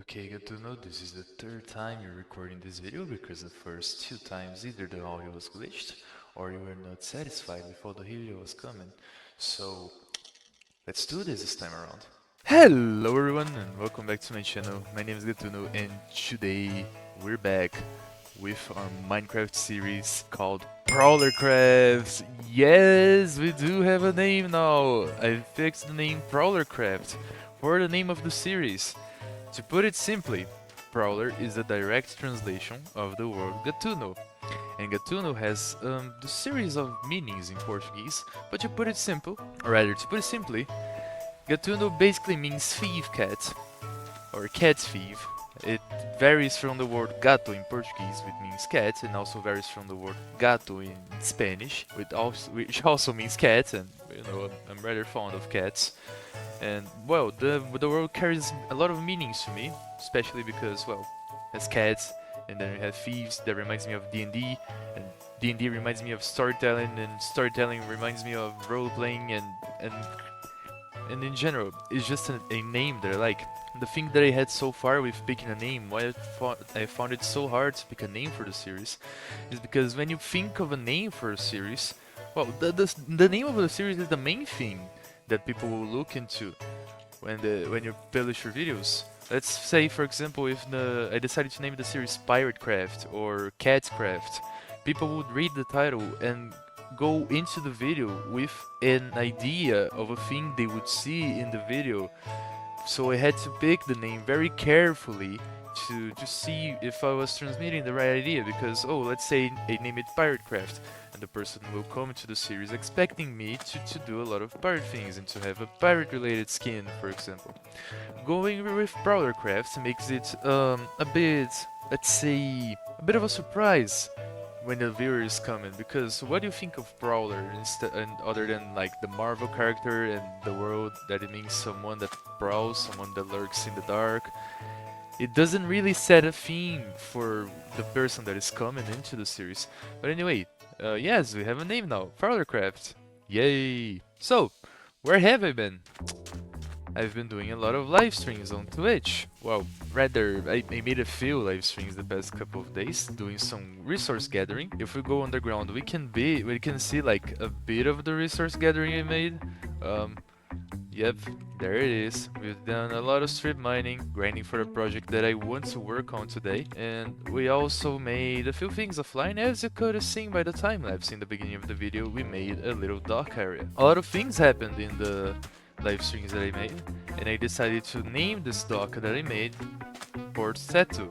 Okay, good to know this is the third time you're recording this video because the first two times either the audio was glitched or you were not satisfied with how the video was coming. So let's do this time around. Hello everyone and welcome back to my channel. My name is Gatuno and today we're back with our Minecraft series called Prowlercraft. Yes, we do have a name now. I fixed the name Prowlercraft for the name of the series. To put it simply, Prowler is a direct translation of the word gatuno, and gatuno has the series of meanings in Portuguese, but to put it simple, or rather to put it simply, gatuno basically means thief cat, or cat thief. It varies from the word gato in Portuguese, which means cat, and also varies from the word gato in Spanish, which also means cat, and you know, I'm rather fond of cats. And well, the world carries a lot of meanings to me, especially because well, has cats, and then we have thieves. That reminds me of D&D, and D&D reminds me of storytelling, and storytelling reminds me of role playing, and in general, it's just a name that I like. The thing that I had so far with picking a name, why I found it so hard to pick a name for the series, is because when you think of a name for a series, well, the name of the series is the main thing that people will look into when you publish your videos. Let's say, for example, if I decided to name the series Piratecraft or Catcraft, people would read the title and go into the video with an idea of a thing they would see in the video. So I had to pick the name very carefully to see if I was transmitting the right idea, because oh, let's say I name it Piratecraft, and the person will come to the series expecting me to do a lot of pirate things and to have a pirate related skin, for example. Going with Prowlercraft makes it a bit, let's say, a bit of a surprise when the viewer is coming, because what do you think of Prowler and other than like the Marvel character and the world that it means someone that prowls, someone that lurks in the dark? It doesn't really set a theme for the person that is coming into the series. But anyway, yes, we have a name now, Prowlercraft. Yay! So, where have I been? I've been doing a lot of live streams on Twitch. Well, rather, I made a few live streams the past couple of days, doing some resource gathering. If we go underground, we can see like a bit of the resource gathering I made. Yep, there it is. We've done a lot of strip mining, grinding for a project that I want to work on today, and we also made a few things offline. As you could have seen by the time lapse in the beginning of the video, we made a little dock area. A lot of things happened in the live streams that I made, and I decided to name this dock that I made Port Têtu,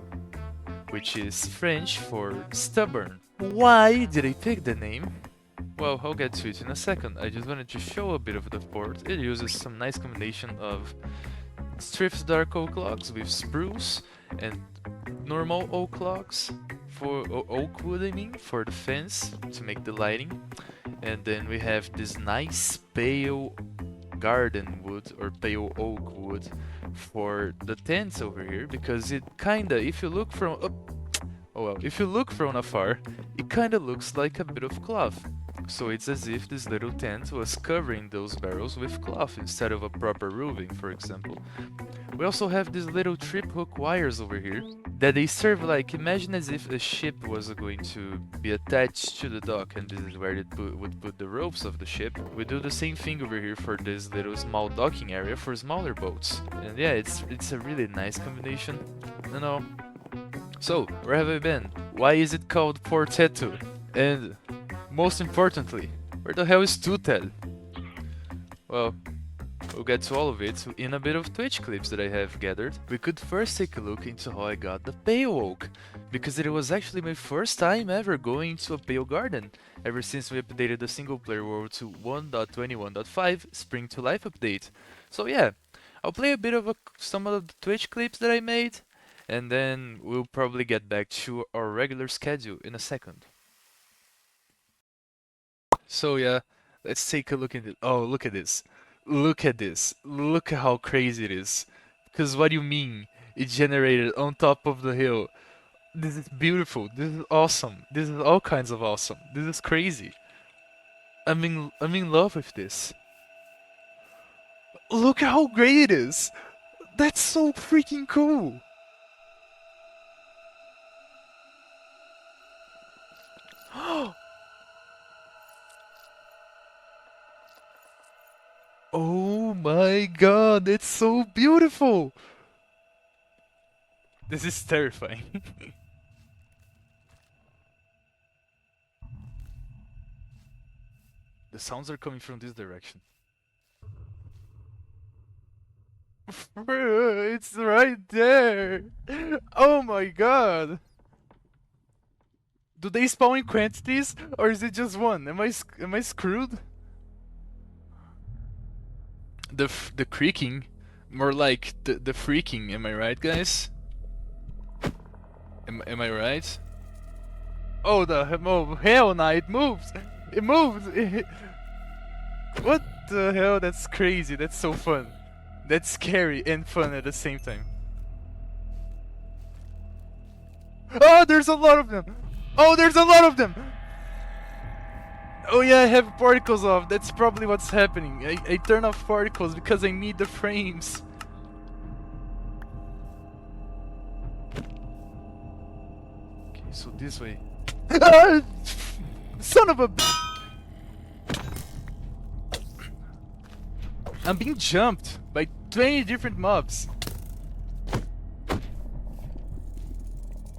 which is French for stubborn. Why did I pick the name? Well, I'll get to it in a second. I just wanted to show a bit of the port. It uses some nice combination of stripped dark oak logs with spruce and normal oak logs for oak wood, I mean, for the fence to make the lighting. And then we have this nice pale garden wood or pale oak wood for the tents over here, because it kinda, if you look from if you look from afar, it kinda looks like a bit of cloth. So it's as if this little tent was covering those barrels with cloth instead of a proper roofing, for example. We also have these little trip hook wires over here that they serve like, imagine as if a ship was going to be attached to the dock, and this is where it would put the ropes of the ship. We do the same thing over here for this little small docking area for smaller boats. And yeah, it's a really nice combination, you know. So, where have I been? Why is it called Port Têtu? And most importantly, where the hell is Tutel? Well, we'll get to all of it in a bit of Twitch clips that I have gathered. We could first take a look into how I got the Pale Oak, because it was actually my first time ever going to a Pale Garden, ever since we updated the single player world to 1.21.5 Spring to Life update. So yeah, I'll play a bit of some of the Twitch clips that I made, and then we'll probably get back to our regular schedule in a second. So yeah, let's take a look at it. Oh, look at this. Look at this. Look at how crazy it is. Because what do you mean? It generated on top of the hill. This is beautiful. This is awesome. This is all kinds of awesome. This is crazy. I'm in love with this. Look at how great it is. That's so freaking cool. my god, it's so beautiful! This is terrifying. The sounds are coming from this direction. It's right there! Oh my god! Do they spawn in quantities, or is it just one? Am I screwed? The creaking, more like the freaking. Am I right, guys? Am I right? Oh hell no! It moves! It moves! What the hell? That's crazy. That's so fun. That's scary and fun at the same time. Oh, there's a lot of them! Oh, there's a lot of them! Oh yeah, I have particles off. That's probably what's happening. I turn off particles because I need the frames. Okay, so this way. Son of a... I'm being jumped by 20 different mobs.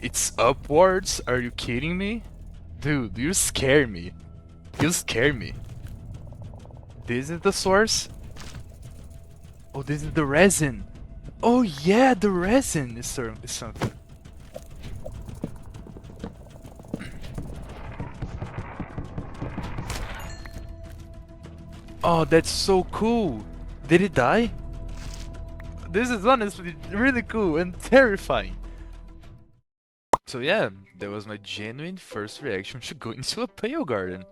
It's upwards? Are you kidding me? Dude, you scare me. You scare me. This is the source? Oh, this is the resin. Oh yeah, the resin is something. Oh, that's so cool. Did it die? This is honestly really cool and terrifying. So yeah, that was my genuine first reaction to go into a pale garden.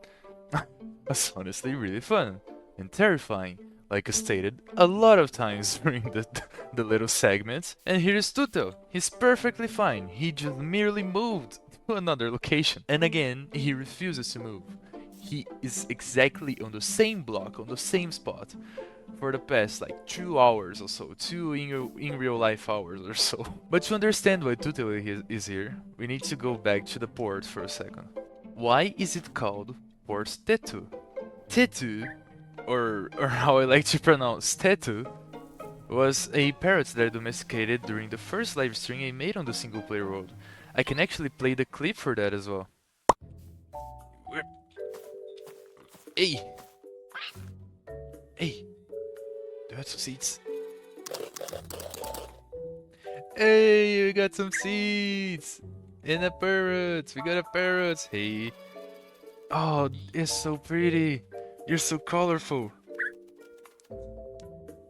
That's honestly really fun and terrifying, like I stated a lot of times during the little segments. And here's Tuto. He's perfectly fine. He just merely moved to another location. And again, he refuses to move. He is exactly on the same block, on the same spot, for the past like 2 hours or so, 2 in real life hours or so. But to understand why Tuto is here, we need to go back to the port for a second. Why is it called Port Têtu? Têtu, or how I like to pronounce Têtu, was a parrot that I domesticated during the first live stream I made on the single player world. I can actually play the clip for that as well. Hey! Hey! Do you have some seeds? Hey, we got some seeds! And a parrot! We got a parrot! Hey! Oh, it's so pretty! You're so colorful!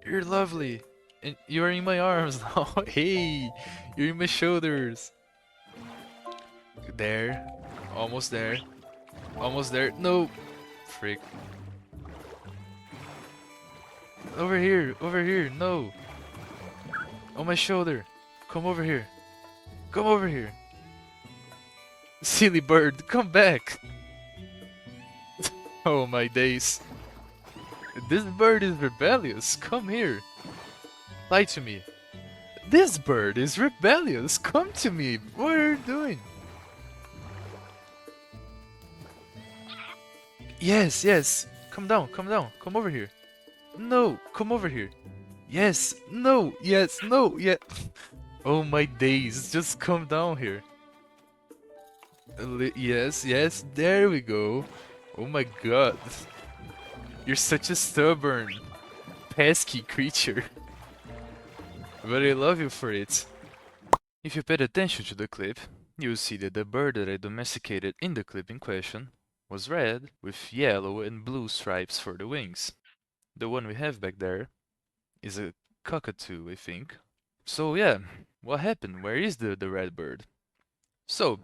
You're lovely! And you're in my arms now! Hey! You're in my shoulders! There. Almost there. Almost there. No! Frick. Over here, no! On my shoulder! Come over here! Come over here! Silly bird, come back! Oh my days. This bird is rebellious, come here! Lie to me. This bird is rebellious, come to me! What are you doing? Yes, yes! Come down, come over here! No, come over here! Yes, no, yes, no, yeah! Oh my days, just come down here! Yes, yes, there we go! Oh my god! You're such a stubborn, pesky creature! But I love you for it! If you paid attention to the clip, you'll see that the bird that I domesticated in the clip in question was red with yellow and blue stripes for the wings. The one we have back there is a cockatoo, I think. So yeah, what happened? Where is the red bird? So,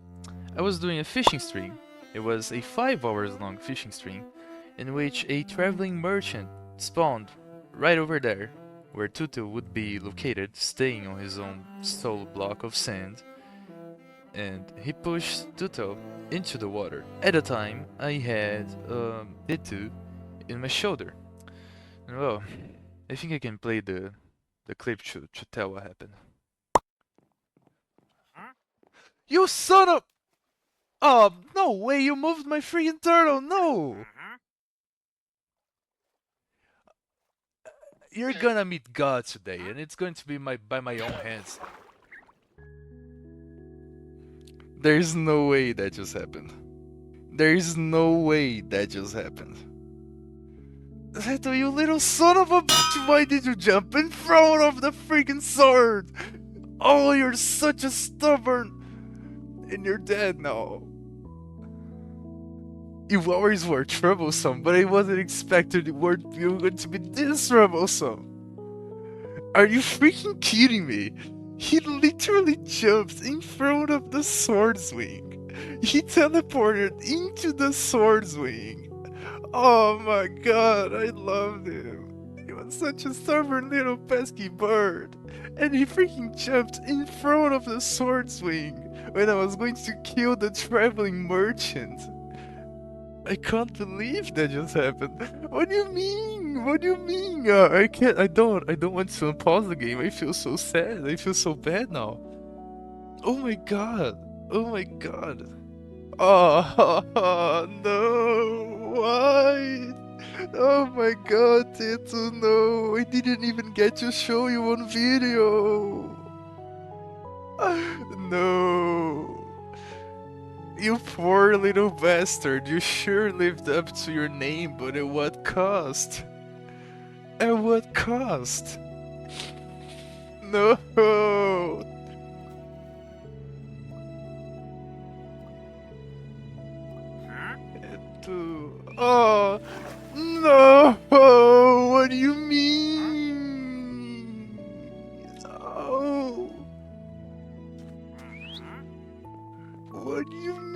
I was doing a fishing stream. It was a 5 hours long fishing stream in which a traveling merchant spawned right over there, where Tutu would be located, staying on his own solo block of sand, and he pushed Tutu into the water. At the time, I had Têtu in my shoulder. And well, I think I can play the clip to tell what happened. You son of... Oh, no way, you moved my freaking turtle, no! You're gonna meet God today, and it's going to be by my own hands. There's no way that just happened. There's no way that just happened. Têtu, you little son of a bitch, why did you jump in front of the freaking sword? Oh, you're such a stubborn... And you're dead now. You always were troublesome, but I wasn't expecting you were going to be this troublesome. Are you freaking kidding me? He literally jumped in front of the sword swing. He teleported into the sword swing. Oh my god, I loved him. He was such a stubborn little pesky bird. And he freaking jumped in front of the sword swing when I was going to kill the traveling merchant. I can't believe that just happened. What do you mean? What do you mean? I can't. I don't want to unpause the game. I feel so sad. I feel so bad now. Oh my god. Oh my god. Oh no. Why? Oh my god, Têtu, no. I didn't even get to show you on video. No. You poor little bastard, you sure lived up to your name, but at what cost? At what cost? No! Oh! No! What do you mean? Oh! What do you mean?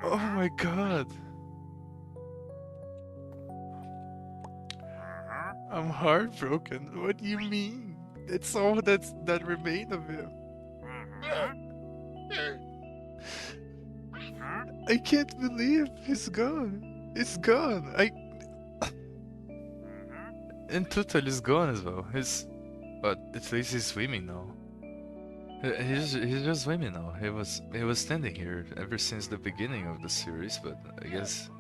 Oh my god. I'm heartbroken. What do you mean? It's all that remained of him. I can't believe he's gone. It's gone. And Tutel is gone as well. But at least he's swimming now. He's just swimming now. He was standing here ever since the beginning of the series, but I guess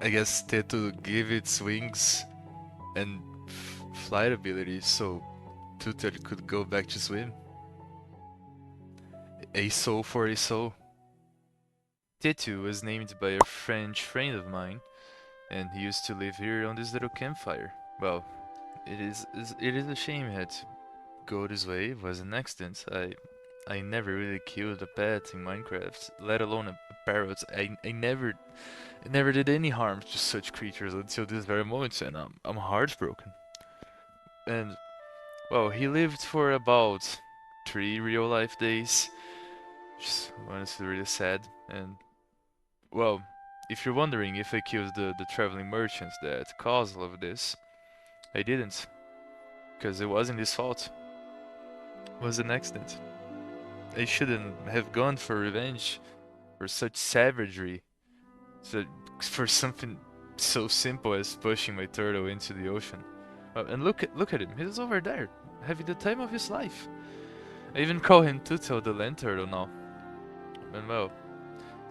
I guess Têtu gave its wings and flight ability so Tutel could go back to swim. A soul for a soul. Têtu was named by a French friend of mine, and he used to live here on this little campfire. Well, it is a shame he had to go this way. It was an accident. I never really killed a pet in Minecraft, let alone a parrot. I never did any harm to such creatures until this very moment, and I'm heartbroken. And well, he lived for about 3 real life days, which is honestly really sad. And well, if you're wondering if I killed the traveling merchants that caused all of this, I didn't, because it wasn't his fault. It was an accident. I shouldn't have gone for revenge for such savagery, so, for something so simple as pushing my turtle into the ocean. And look at him, he's over there, having the time of his life. I even call him Tutel the land turtle now. And well,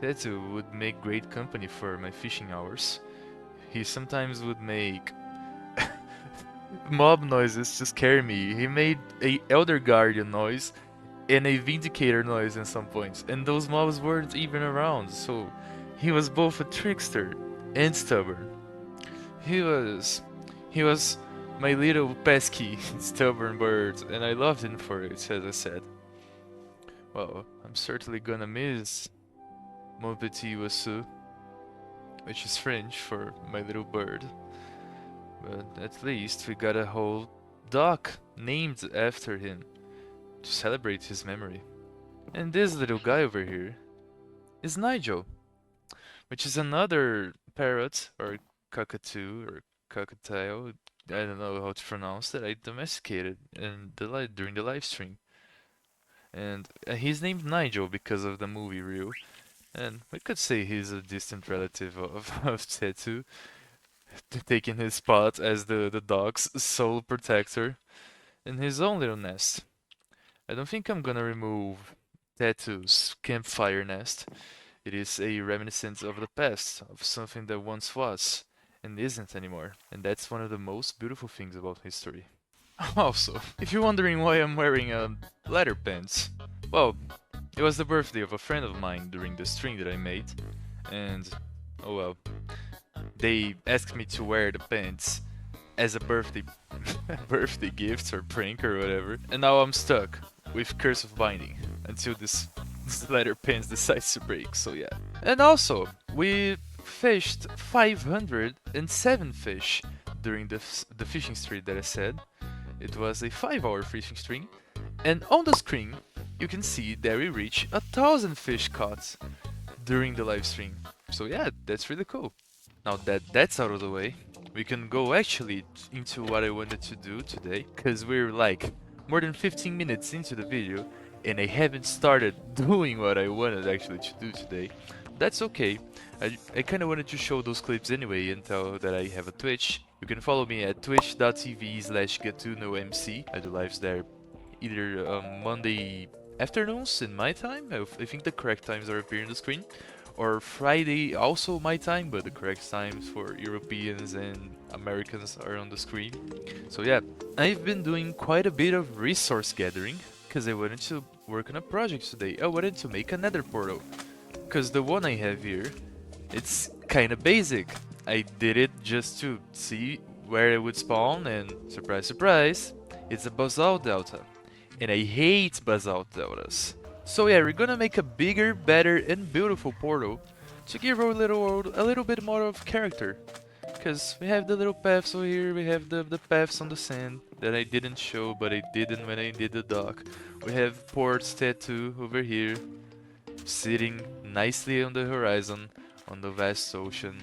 Têtu would make great company for my fishing hours. He sometimes would make mob noises to scare me. He made a Elder Guardian noise and a Vindicator noise at some points, and those mobs weren't even around, so he was both a trickster and stubborn. He was... he was my little pesky, stubborn bird, and I loved him for it, as I said. Well, I'm certainly gonna miss Mon petit oiseau, which is French for my little bird. But at least we got a whole dock named after him to celebrate his memory. And this little guy over here is Nigel, which is another parrot or cockatoo or cockatiel. I don't know how to pronounce that. I domesticated in during the live stream. And he's named Nigel because of the movie Reel. And we could say he's a distant relative of Têtu. taking his spot as the dog's sole protector in his own little nest. I don't think I'm gonna remove Têtu's campfire nest. It is a reminiscence of the past, of something that once was and isn't anymore. And that's one of the most beautiful things about history. Also, if you're wondering why I'm wearing leather pants, well, it was the birthday of a friend of mine during the stream that I made, and oh well, they asked me to wear the pants as a birthday birthday gift or prank or whatever, and now I'm stuck with Curse of Binding until this leather pants decides to break. So yeah, and also we fished 507 fish during the fishing stream that I said. It was a 5-hour fishing stream, and on the screen you can see that we reached 1,000 fish caught during the live stream. So yeah, that's really cool. Now that that's out of the way, we can go actually into what I wanted to do today, because we're like more than 15 minutes into the video and I haven't started doing what I wanted actually to do today. That's okay. I kind of wanted to show those clips anyway and tell that I have a Twitch. You can follow me at twitch.tv/gatunomc. I do lives there either Monday afternoons in my time. I think the correct times are appearing on the screen, or Friday, also my time, but the correct times for Europeans and Americans are on the screen. So yeah, I've been doing quite a bit of resource gathering, because I wanted to work on a project today. I wanted to make another portal, because the one I have here, it's kinda basic. I did it just to see where it would spawn, and surprise surprise, it's a basalt delta. And I hate basalt deltas. So yeah, we're gonna make a bigger, better, and beautiful portal to give our little world a little bit more of character. Because we have the little paths over here, we have the paths on the sand that I didn't show, but I didn't when I did the dock. We have Port's Têtu over here, sitting nicely on the horizon, on the vast ocean.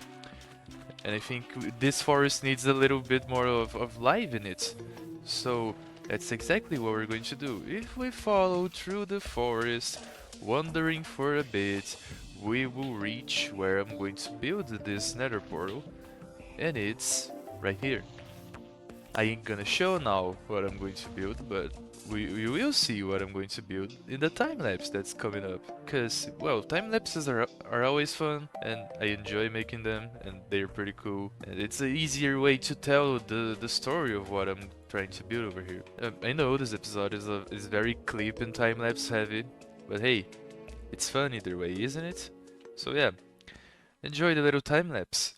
And I think this forest needs a little bit more of life in it. So that's exactly what we're going to do. If we follow through the forest, wandering for a bit, we will reach where I'm going to build this nether portal, and it's right here. I ain't gonna show now what I'm going to build, but we will see what I'm going to build in the time lapse that's coming up. Cause well, time lapses are always fun, and I enjoy making them, and they're pretty cool. And it's an easier way to tell the story of what I'm trying to build over here. I know this episode is very clip and time lapse heavy, but hey, it's fun either way, isn't it? So yeah, enjoy the little time lapse.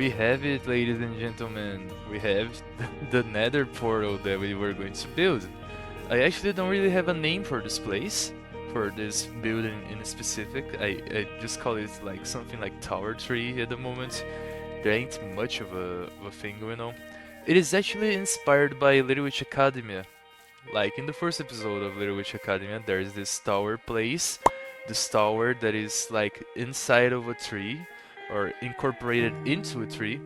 we have it, ladies and gentlemen. We have the nether portal that we were going to build. I actually don't really have a name for this place, for this building in specific. I just call it like something like Tower Tree at the moment. There ain't much of a thing going on. It is actually inspired by Little Witch Academia. Like in the first episode of Little Witch Academia, there is this tower place. This tower that is like inside of a tree, or incorporated into a tree,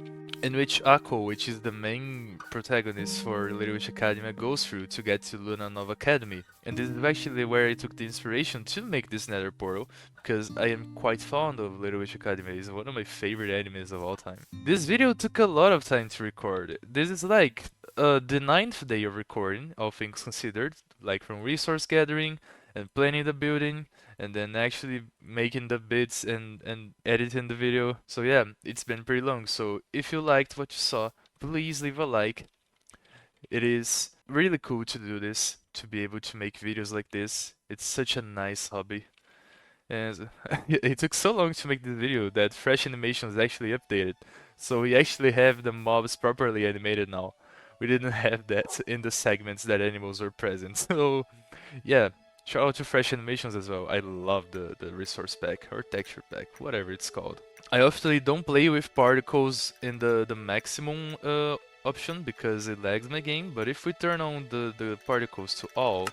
in which Akko, which is the main protagonist for Little Witch Academia, goes through to get to Luna Nova Academy. And this is actually where I took the inspiration to make this nether portal, because I am quite fond of Little Witch Academia. It's one of my favorite animes of all time. This video took a lot of time to record. This is like the 9th day of recording, all things considered, like from resource gathering and planning the building, and then actually making the bits and editing the video. So yeah, it's been pretty long. So if you liked what you saw, please leave a like. It is really cool to do this, to be able to make videos like this. It's such a nice hobby. And it took so long to make this video that Fresh Animation is actually updated. So we actually have the mobs properly animated now. We didn't have that in the segments that animals were present. So yeah, shout out to Fresh Animations as well. I love the resource pack or texture pack, whatever it's called. I often don't play with particles in the maximum option because it lags my game, but if we turn on the particles to all,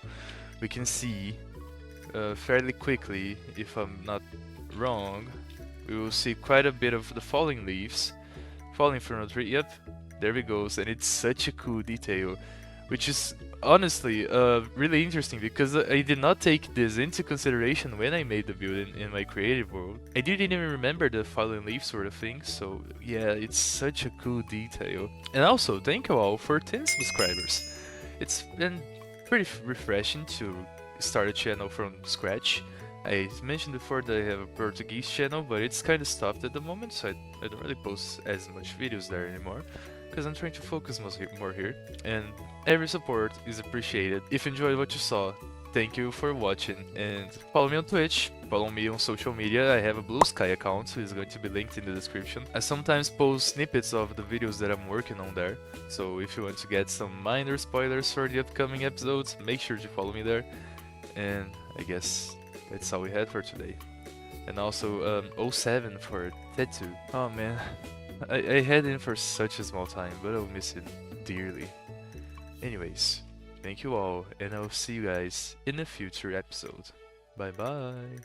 we can see fairly quickly, if I'm not wrong, we will see quite a bit of the falling leaves falling from the tree. Yep, there we go, and it's such a cool detail, which is honestly really interesting because I did not take this into consideration when I made the build in my creative world. I didn't even remember the falling leaf sort of thing, so yeah, it's such a cool detail. And also, thank you all for 10 subscribers. It's been pretty refreshing to start a channel from scratch. I mentioned before that I have a Portuguese channel, but it's kind of stopped at the moment, so I don't really post as much videos there anymore, because I'm trying to focus more here, and every support is appreciated. If you enjoyed what you saw, thank you for watching, and follow me on Twitch, follow me on social media. I have a Blue Sky account, so it's going to be linked in the description. I sometimes post snippets of the videos that I'm working on there, so if you want to get some minor spoilers for the upcoming episodes, make sure to follow me there. And I guess that's all we had for today. And also 07 for Têtu. Oh man, I had him for such a small time, but I'll miss him dearly. Anyways, thank you all, and I'll see you guys in a future episode. Bye bye.